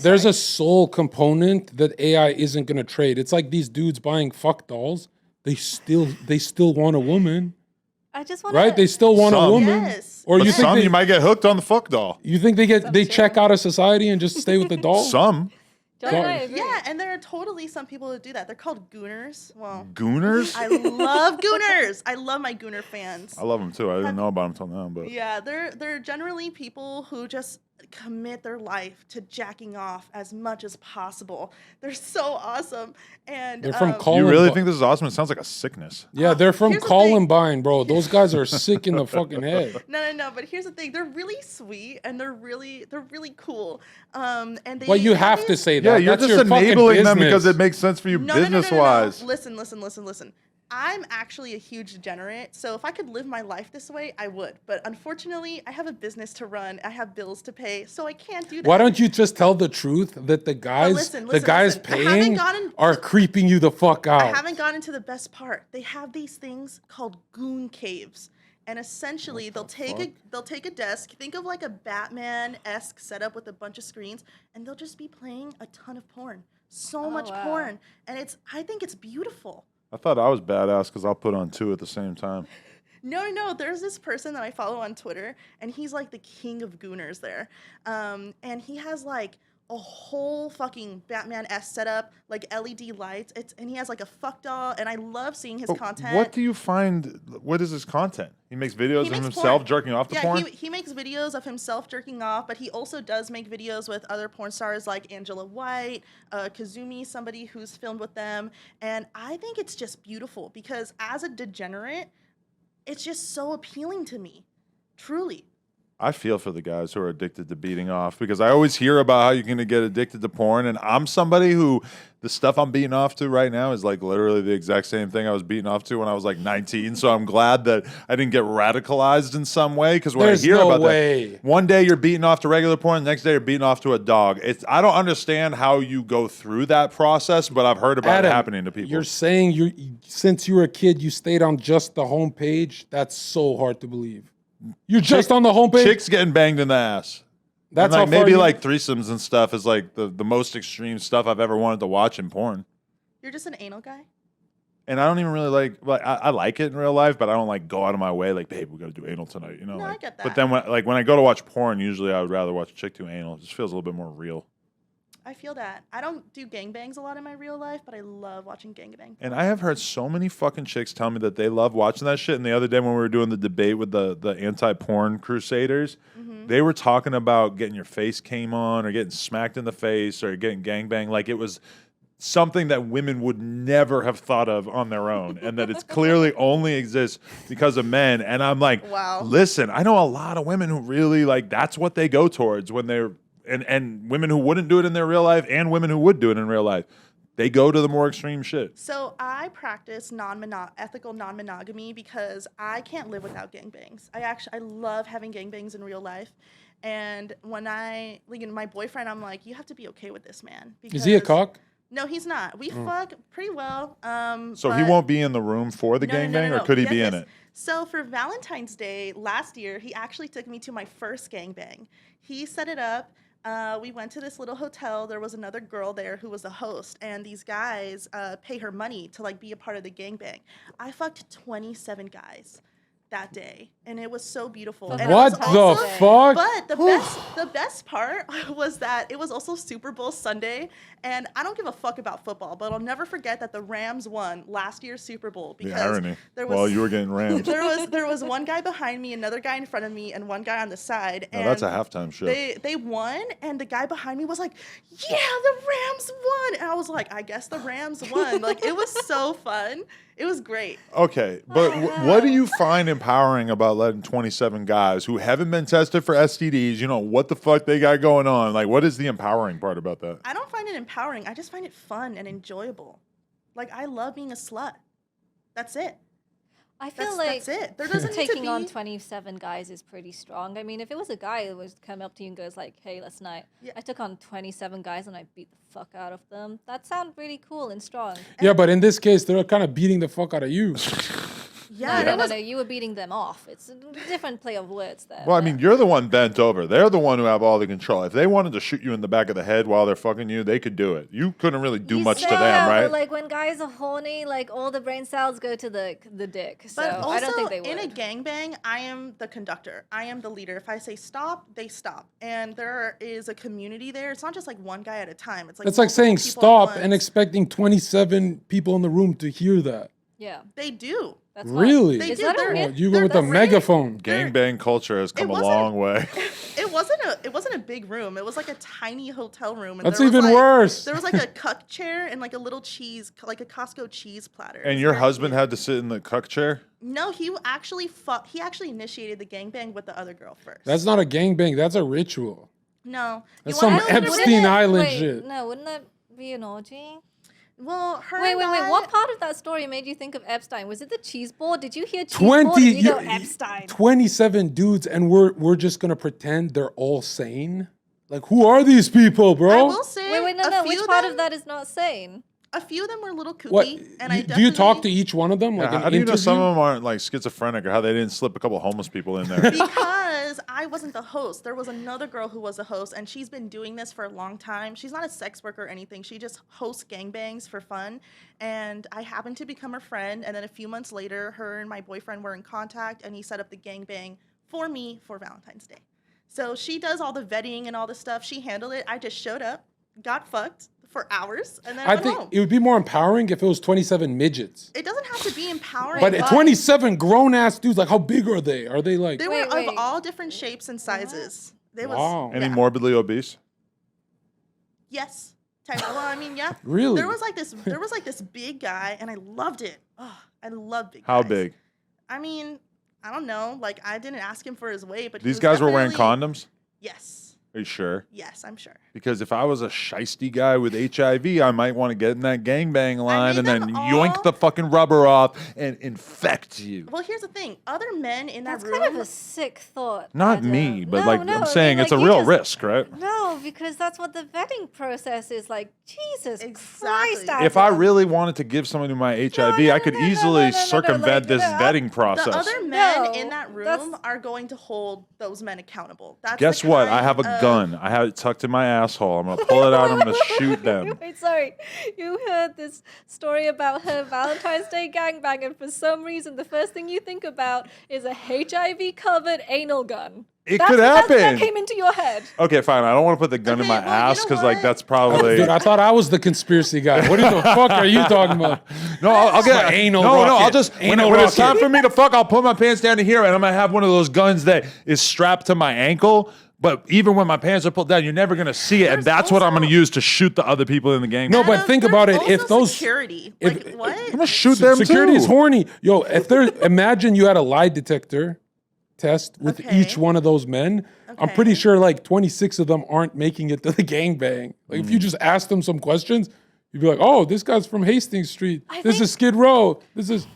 there's a soul component that AI isn't gonna trade. It's like these dudes buying fuck dolls. They still want a woman. I just want Right? They still want a woman. Yes. Or But you some think you might get hooked on the fuck doll. you think they check out of society and just stay with the doll? Some. John and I agree. Yeah, and there are totally some people who do that. They're called gooners. Well, Gooners? I love gooners. I love my gooner fans. I love them too. I didn't know about them until now, but Yeah, they're generally people who just commit their life to jacking off as much as possible. They're so awesome. And They're from you Columbine. really think this is awesome? It sounds like a sickness. Yeah, they're from Here's the thing. Columbine, bro. Those guys are sick in the fucking head. No. But here's the thing: they're really sweet and they're really cool. And they. Well, you have to say that. Yeah, you're That's just your fucking enabling them because business. it makes sense for you No. business-wise. Listen. I'm actually a huge degenerate, so if I could live my life this way, I would. But unfortunately, I have a business to run. I have bills to pay, so I can't do that. Why don't you just tell the truth that the guys, listen, the guys listen. I haven't paying gotten- are creeping you the fuck out? I haven't gotten to the best part. They have these things called goon caves. And essentially, they'll take a desk. Think of like a Batman-esque setup with a bunch of screens, and they'll just be playing a ton of porn. So much wow. porn, and I think it's beautiful. I thought I was badass because I'll put on two at the same time. No. There's this person that I follow on Twitter, and he's like the king of gooners there. And he has like a whole fucking Batman-esque setup, like LED lights. And he has like a fuck doll, and I love seeing his content. What do you find? What is his content? He makes videos He of makes himself porn. jerking off to Yeah, porn? he makes videos of himself jerking off, but he also does make videos with other porn stars like Angela White, Kazumi, somebody who's filmed with them. And I think it's just beautiful because as a degenerate, it's just so appealing to me. Truly. I feel for the guys who are addicted to beating off because I always hear about how you're going to get addicted to porn. And I'm somebody who the stuff I'm beating off to right now is like literally the exact same thing I was beating off to when I was like 19. So I'm glad that I didn't get radicalized in some way because when There's I hear no about way. that, one day you're beating off to regular porn, the next day you're beating off to a dog. I don't understand how you go through that process, but I've heard about Adam, it happening to people. You're saying since you were a kid, you stayed on just the homepage. That's so hard to believe. You're just on the homepage. Chicks getting banged in the ass. That's And, like how far maybe you- like threesomes and stuff is like the most extreme stuff I've ever wanted to watch in porn. You're just an anal guy? And I don't even really like I like it in real life, but I don't like go out of my way like, babe, we got to do anal tonight. You know, No, I like, get But that. then when I go to watch porn, usually I would rather watch a chick do anal. It just feels a little bit more real. I feel that. I don't do gangbangs a lot in my real life, but I love watching gangbang. And I have heard so many fucking chicks tell me that they love watching that shit. And the other day when we were doing the debate with the anti-porn crusaders, they were talking about getting your face came on or getting smacked in the face or getting gangbang. Like it was something that women would never have thought of on their own. And that it's clearly only exists because of men. And I'm like, Wow. listen, I know a lot of women who really like that's what they go towards when they're and women who wouldn't do it in their real life and women who would do it in real life. They go to the more extreme shit. So I practice ethical non-monogamy because I can't live without gangbangs. I love having gangbangs in real life. And when my boyfriend, I'm like, you have to be okay with this, man. Is he a because- cock? No, he's not. We fuck pretty well. So he but- won't be in the room for the No, no, gangbang, no, or no. could he Get be in this. it? So for Valentine's Day last year, he actually took me to my first gangbang. He set it up. We went to this little hotel. There was another girl there who was the host, and these guys pay her money to like be a part of the gangbang. I fucked 27 guys that day, and it was so beautiful. And it What was the also- fuck? But the best part was that it was also Super Bowl Sunday, and I don't give a fuck about football, but I'll never forget that the Rams won last year's Super Bowl The because irony. there was Well, you were getting rammed. there was one guy behind me, another guy in front of me, and one guy on the side. Now And that's a halftime show. They won, and the guy behind me was like, "Yeah, the Rams won," and I was like, "I guess the Rams won." Like it was so fun. It was great. Okay, but what do you find empowering about letting 27 guys who haven't been tested for STDs, you know, what the fuck they got going on? Like, what is the empowering part about that? I don't find it empowering. I just find it fun and enjoyable. Like I love being a slut. That's it. I feel like That's it. There doesn't need to taking on be. 27 guys is pretty strong. I mean, if it was a guy that was come up to you and goes like, "Hey, last night Yeah. I took on 27 guys and I beat the fuck out of them," that sounds really cool and strong. Yeah, but in this case, they're kind of beating the fuck out of you. Yeah, No. You were beating them off. It's a different play of words there. Well, I mean, you're the one bent over. They're the one who have all the control. If they wanted to shoot you in the back of the head while they're fucking you, they could do it. You couldn't really do You much to say them, that, right? But like when guys are horny, like all the brain cells go to the dick. So But also, I don't think they would. in a gangbang, I am the conductor. I am the leader. If I say stop, they stop. And there is a community there. It's not just like one guy at a time. It's like It's like saying multiple people stop at and once. expecting 27 people in the room to hear that. Yeah, They do. that's fine. Really? They Is do. that They're- okay? Oh, you go they're with the great. megaphone. Gangbang culture has come a wasn't- long way. It wasn't a big room. It was like a tiny hotel room. And That's there was, even like- worse. There was like a cuck chair and like a little cheese, like a Costco cheese platter. It And was your very husband cute. had to sit in the cuck chair? No, he actually initiated the gangbang with the other girl first. That's not a gangbang. That's a ritual. No. That's You wanna some know what it Epstein is? Island wait, shit. No, wouldn't that be an orgy? Well, her Wait. and I- What part of that story made you think of Epstein? Was it the cheese board? Did you hear cheese board 20 and you go you- Epstein? 27 dudes, and we're just gonna pretend they're all sane. Like, who are these people, bro? I will say, Wait, no. a few Which part them, of that is not sane? A few of them were a little kooky, What? and I Do you talk to definitely- each one of them? Like Yeah, an how do you know some interview? of them aren't like schizophrenic or how they didn't slip a couple homeless people in there? Because I wasn't the host. There was another girl who was a host, and she's been doing this for a long time. She's not a sex worker or anything. She just hosts gangbangs for fun. And I happened to become her friend. And then a few months later, her and my boyfriend were in contact, and he set up the gangbang for me for Valentine's Day. So she does all the vetting and all the stuff. She handled it. I just showed up, got fucked for hours, and then I went think home. it would be more empowering if it was 27 midgets. It doesn't have to be empowering. But 27 grown ass dudes, like, how big are they? Are they like? They Wait, were wait. of all different shapes and sizes. They Wow. was Any yeah. morbidly obese? Yes. Well, I mean, yeah. Really? There was like this big guy, and I loved it. Oh, I love big. How guys. big? I mean, I don't know. Like, I didn't ask him for his weight, but he These was guys were wearing definitely- condoms? Yes. Are you sure? Yes, I'm sure. Because if I was a shisty guy with HIV, I might want to get in that gangbang line and made then them yoink all- the fucking rubber off and infect you. Well, here's the thing. Other men in that That's room. kind of a sick thought. Not Adam. me, but No, like no, I'm I saying mean, it's a like, you real just- risk, right? No, because that's what the vetting process is like. Jesus Exactly. Christ, If I Adam. really wanted to give somebody my HIV, I could easily circumvent this vetting the process. other men No, in that that's- room are going to hold those men accountable. That's Guess the what? I kind have a of- gun. I have it tucked in my asshole. I'm gonna pull it out. I'm gonna shoot them. Wait, sorry. You heard this story about her Valentine's Day gangbang, and for some reason, the first thing you think about is a HIV-covered anal gun. It That's could That happen. came into your head. Okay, fine. I don't want to put the gun in Okay, my well, you ass know because like what? that's probably Dude, I thought I was the conspiracy guy. What the fuck are you talking about? no. I'll get My anal no. I'll rocket. just when Anal it's time rocket. for me to fuck, I'll put my pants down to here, and I'm gonna have one of those guns that is strapped to my ankle. But even when my pants are pulled down, you're never gonna see it, and There's that's what I'm also- gonna use to shoot the other people in the gang. No, but Adam, think there's about it. also If those security, if- like what? I'm gonna shoot them security too. is horny, yo. If there, imagine you had a lie detector test with Okay. each one of those men. I'm pretty Okay. sure like 26 of them aren't making it to the gangbang. Like if you just ask them some questions, you'd be like, "Oh, this guy's from Hastings Street. This think- is Skid Row. This is."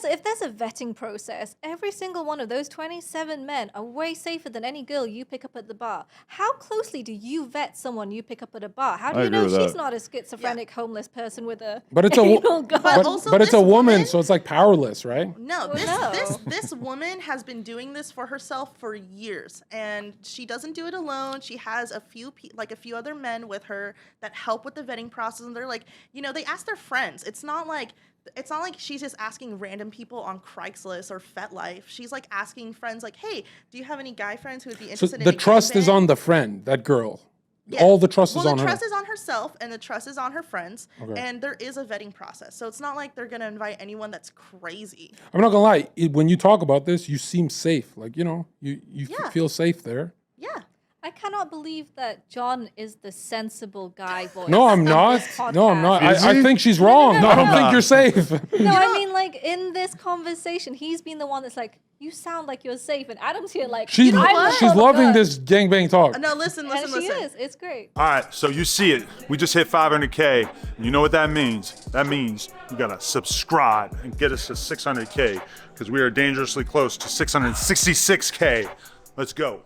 If there's a vetting process, every single one of those 27 men are way safer than any girl you pick up at the bar. How closely do you vet someone you pick up at a bar? How do I you agree know with she's that. not a schizophrenic homeless person with a But it's a anal gun? but, also but it's a this woman, woman- so it's like powerless, right? No, Well, this woman has been doing this for herself for years, and she doesn't do it alone. She has a few a few other men with her that help with the vetting process, and they're like, they ask their friends. It's not like she's just asking random people on Craigslist or FetLife. She's like asking friends, like, "Hey, do you have any guy friends who would be So interested in the a trust is gangbang?" on the friend, that girl. Yeah. All the trust well, is on the her. trust is on herself, and the trust is on her friends, Okay. and there is a vetting process. So it's not like they're gonna invite anyone that's crazy. I'm not gonna lie. When you talk about this, you seem safe. Like you Yeah. feel safe there. Yeah. I cannot believe that John is the sensible guy voice. No, I'm in not. this No, I'm not. podcast. Is I he? think she's wrong. no, I don't no. think you're safe. No, I mean, like, in this conversation, he's been the one that's like, you sound like you're safe. And Adam's here like, She's I'm she's full of loving guns. this gangbang talk. No, listen. And she is. It's great. All right, so you see it. We just hit 500K. And you know what that means? That means you gotta subscribe and get us to 600K because we are dangerously close to 666K. Let's go.